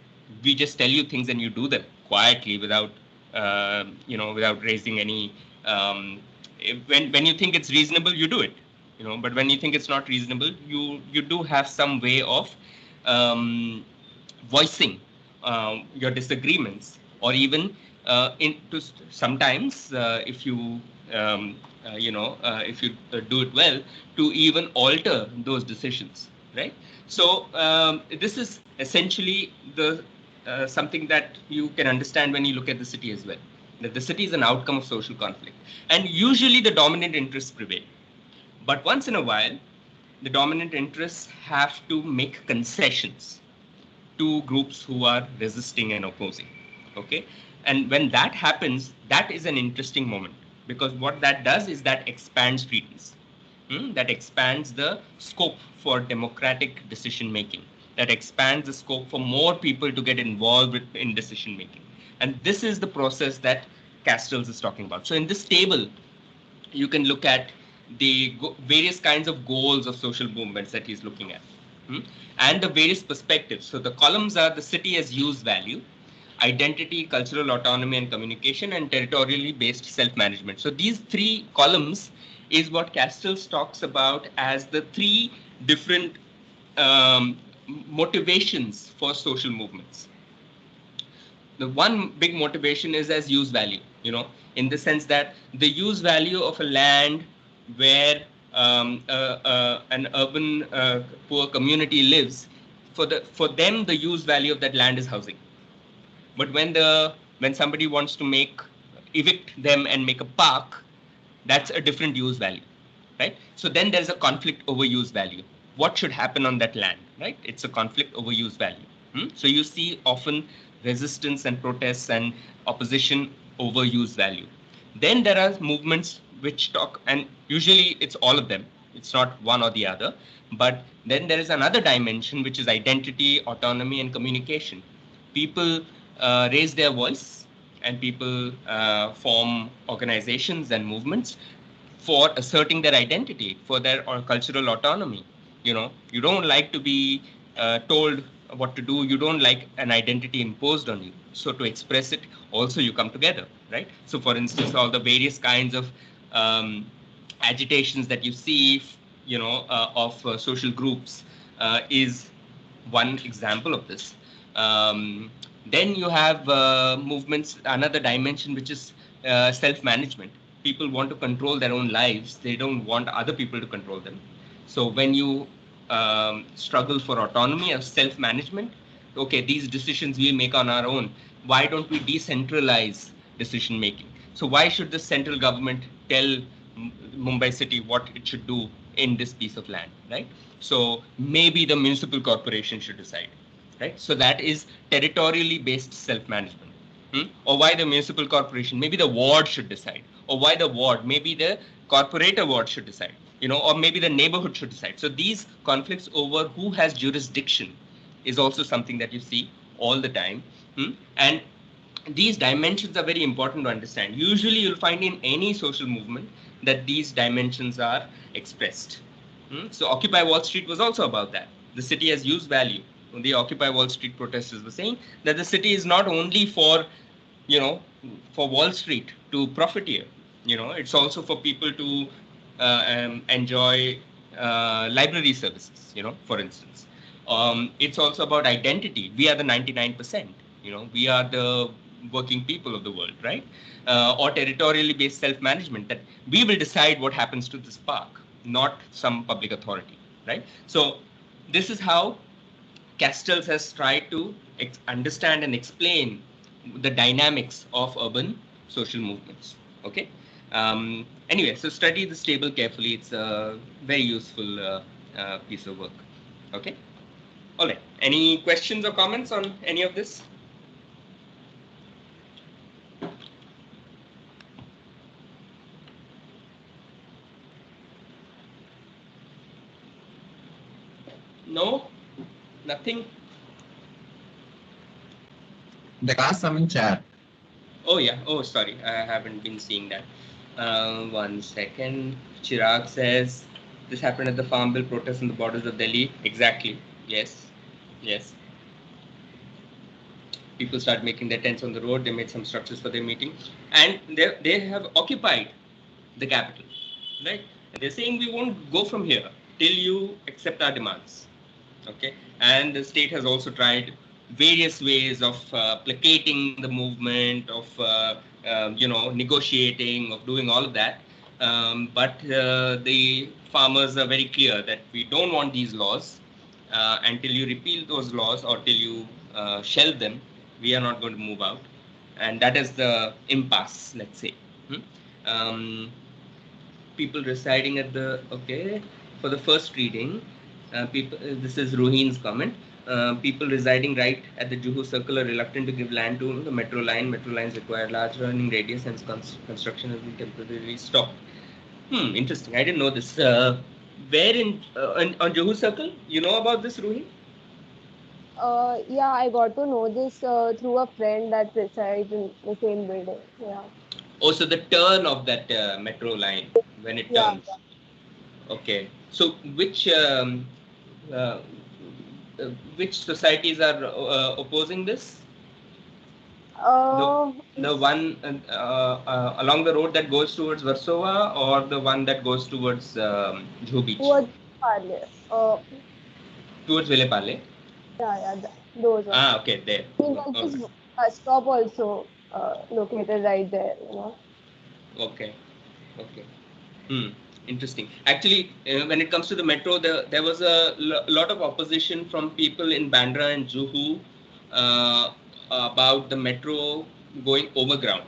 we just tell you things and you do them quietly without without raising any, when you think it's reasonable, you do it. But when you think it's not reasonable, you do have some way of um, voicing your disagreements, or even sometimes if you if you do it well, to even alter those decisions, right? So this is essentially the something that you can understand when you look at the city as well, that the city is an outcome of social conflict, and usually the dominant interests prevail. But once in a while, the dominant interests have to make concessions to groups who are resisting and opposing. Okay, and when that happens, that is an interesting moment, because what that does is that expands treaties. That expands the scope for democratic decision making. That expands the scope for more people to get involved in decision making. And this is the process that Castells is talking about. So in this table, you can look at the various kinds of goals of social movements that he's looking at, and the various perspectives. So the columns are the city as use value, identity, cultural autonomy and communication, and territorially based self-management. So these three columns is what Castells talks about as the three different motivations for social movements. The one big motivation is as use value, in the sense that the use value of a land where an urban poor community lives, for them the use value of that land is housing. But when somebody wants to evict them and make a park, that's a different use value, right? So then there's a conflict over use value. What should happen on that land, right? It's a conflict over use value. So you see often resistance and protests and opposition over use value. Then there are movements which talk, and usually it's all of them. It's not one or the other. But then there is another dimension, which is identity, autonomy, and communication. People raise their voice, and people form organizations and movements for asserting their identity, for their cultural autonomy. You don't like to be told what to do. You don't like an identity imposed on you. So to express it, also you come together, right? So for instance, all the various kinds of agitations that you see, of social groups is one example of this. Then you have movements, another dimension, which is self-management. People want to control their own lives. They don't want other people to control them. So when you struggle for autonomy or self-management, okay, these decisions we make on our own. Why don't we decentralize decision making? So why should the central government tell Mumbai city what it should do in this piece of land, right? So maybe the municipal corporation should decide, right? So that is territorially based self-management. Or why the municipal corporation? Maybe the ward should decide. Or why the ward? Maybe the corporator ward should decide. Or maybe the neighborhood should decide. So these conflicts over who has jurisdiction is also something that you see all the time. And these dimensions are very important to understand. Usually you'll find in any social movement that these dimensions are expressed. So Occupy Wall Street was also about that. The city has use value. The Occupy Wall Street protesters were saying that the city is not only for Wall Street to profiteer. It's also for people to enjoy library services, for instance. It's also about identity. We are the 99%. We are the working people of the world, right? Or territorially based self-management, that we will decide what happens to this park, not some public authority, right? So this is how Castells has tried to understand and explain the dynamics of urban social movements. Okay. Anyway, so study this table carefully. It's a very useful piece of work. Okay. All right. Any questions or comments on any of this? No, nothing. The class some in chat. Oh yeah. Oh, sorry, I haven't been seeing that. 1 second. Chirag says this happened at the Farm Bill protest on the borders of Delhi. Exactly. Yes. Yes. People start making their tents on the road. They made some structures for their meeting, and they have occupied the capital, right? And they're saying we won't go from here till you accept our demands. Okay, and the state has also tried various ways of placating the movement, of negotiating, of doing all of that. But the farmers are very clear that we don't want these laws. Until you repeal those laws or till you shelve them, we are not going to move out. And that is the impasse, let's say. People residing at the, okay, for the first reading, people, this is Ruhin's comment. People residing right at the Juhu Circle are reluctant to give land to the metro line. Metro lines require large running radius, and construction has been temporarily stopped. Interesting. I didn't know this. Where on Juhu Circle? You know about this, Ruhi? Yeah, I got to know this through a friend that resides in the same building. Yeah. Also, the turn of that metro line when it Yeah. turns. Okay. So, uh, which societies are opposing this? Uh, The one along the road that goes towards Warsaw, or the one that goes towards Juhu Beach? towards Parle. Towards Vilepale? Yeah, those ones. Ah, okay, there. I mean, there's this bus stop also located right there, you know. Okay, okay. Interesting. Actually, when it comes to the metro, there was a lot of opposition from people in Bandra and Juhu uh, about the metro going overground.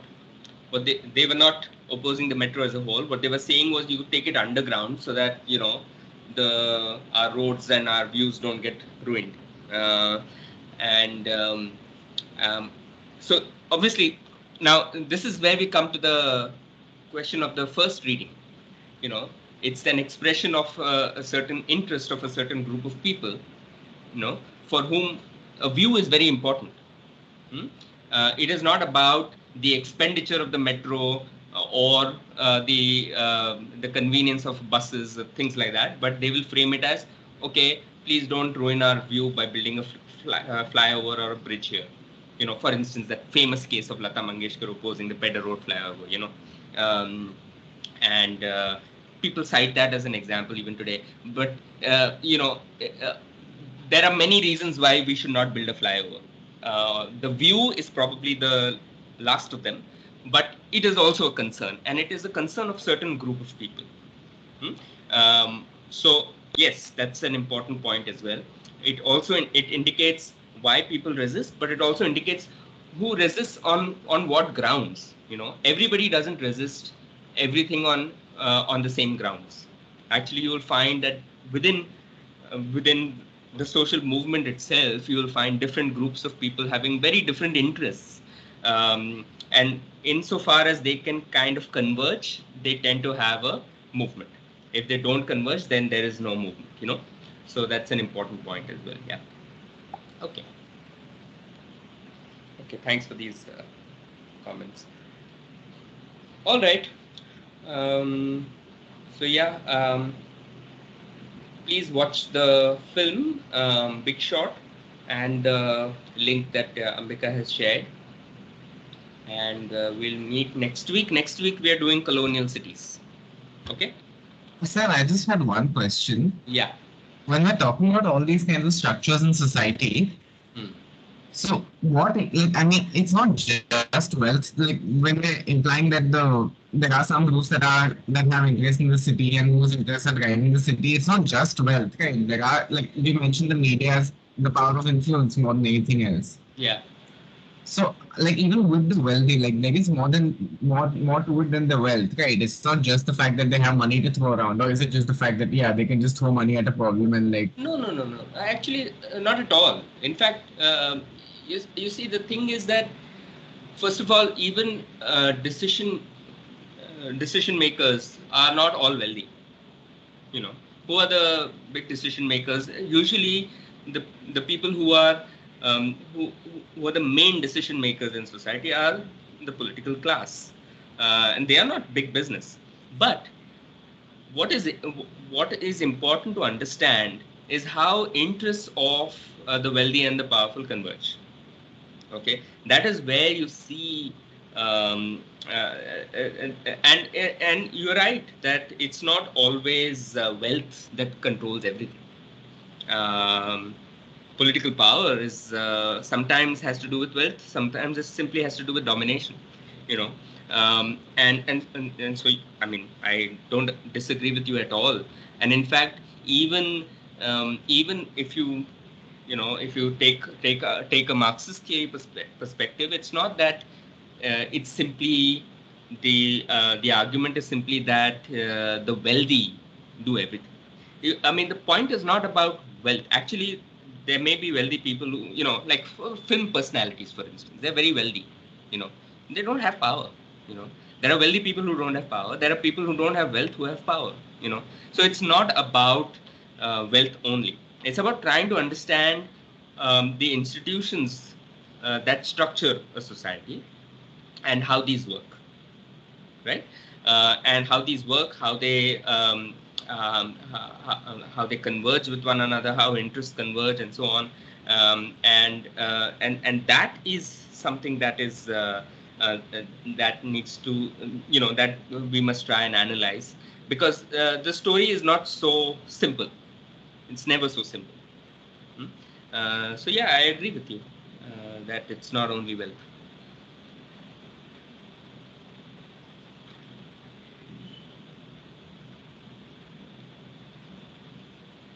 But they were not opposing the metro as a whole. What they were saying was you take it underground so that our roads and our views don't get ruined. Uh, and so obviously now this is where we come to the question of the first reading. It's an expression of a certain interest of a certain group of people, for whom a view is very important. It is not about the expenditure of the metro or the convenience of buses, things like that, but they will frame it as, okay, please don't ruin our view by building a flyover or a bridge here. For instance, that famous case of Lata Mangeshkar opposing the Pedder Road flyover. And people cite that as an example even today. But there are many reasons why we should not build a flyover. The view is probably the last of them, but it is also a concern, and it is a concern of certain group of people. So yes, that's an important point as well. It indicates why people resist, but it also indicates who resists on what grounds. Everybody doesn't resist everything on the same grounds. Actually, you will find that within the social movement itself, you will find different groups of people having very different interests. And insofar as they can kind of converge, they tend to have a movement. If they don't converge, then there is no movement. So that's an important point as well. Yeah. Okay. Okay. Thanks for these comments. All right. So yeah. Please watch the film Big Shot and the link that Ambika has shared. And we'll meet next week. Next week, we are doing colonial cities. Okay? Sir, I just had one question. Yeah. When we're talking about all these kinds of structures in society, so what, I mean, it's not just wealth. Like when we're implying that there are some groups that have interest in the city and whose interests are driving the city, it's not just wealth, right? There are, like you mentioned, the media as the power of influence more than anything else. Yeah. So, like even with the wealthy, like there is more to it than the wealth, right? It's not just the fact that they have money to throw around, or is it just the fact that they can just throw money at a problem and like? No. Actually, not at all. In fact, you see, the thing is that first of all, even decision makers are not all wealthy. Who are the big decision makers? Usually, the people who are who are the main decision makers in society are the political class, and they are not big business. But what is important to understand is how interests of the wealthy and the powerful converge. Okay, that is where you see And you're right that it's not always wealth that controls everything. Um, Political power is sometimes has to do with wealth, sometimes it simply has to do with domination. You know, and so I mean I don't disagree with you at all. And in fact, even if if you take a Marxist perspective, it's not that it's simply the argument is simply that the wealthy do everything. I mean, the point is not about wealth. Actually, there may be wealthy people who, like film personalities, for instance, they're very wealthy. You know, they don't have power. You know, there are wealthy people who don't have power. There are people who don't have wealth who have power. So it's not about wealth only. It's about trying to understand the institutions that structure a society and how these work, right? And how these work, how they converge with one another, how interests converge, and so on. And that is something that is that needs to, that we must try and analyze, because the story is not so simple. It's never so simple. Hmm? So yeah, I agree with you that it's not only wealth.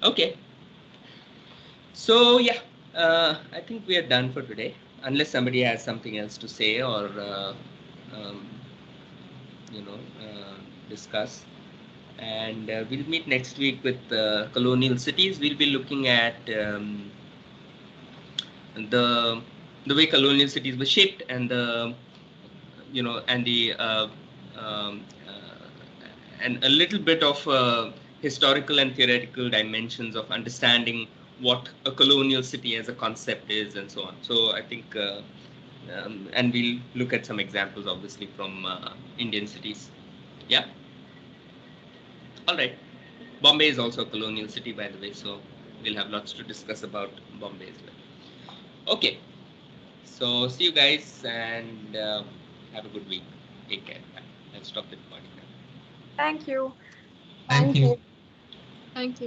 Okay. So yeah, I think we are done for today, unless somebody has something else to say or um, you know discuss. And we'll meet next week with colonial cities. We'll be looking at the way colonial cities were shaped, and the and the and a little bit of historical and theoretical dimensions of understanding what a colonial city as a concept is, and so on. So I think, and we'll look at some examples, obviously, from Indian cities. Yeah. All right. Bombay is also a colonial city, by the way, so we'll have lots to discuss about Bombay as well. Okay. So see you guys, and have a good week. Take care. Bye. I'll stop the recording now. Thank you. Thank you. Thank you.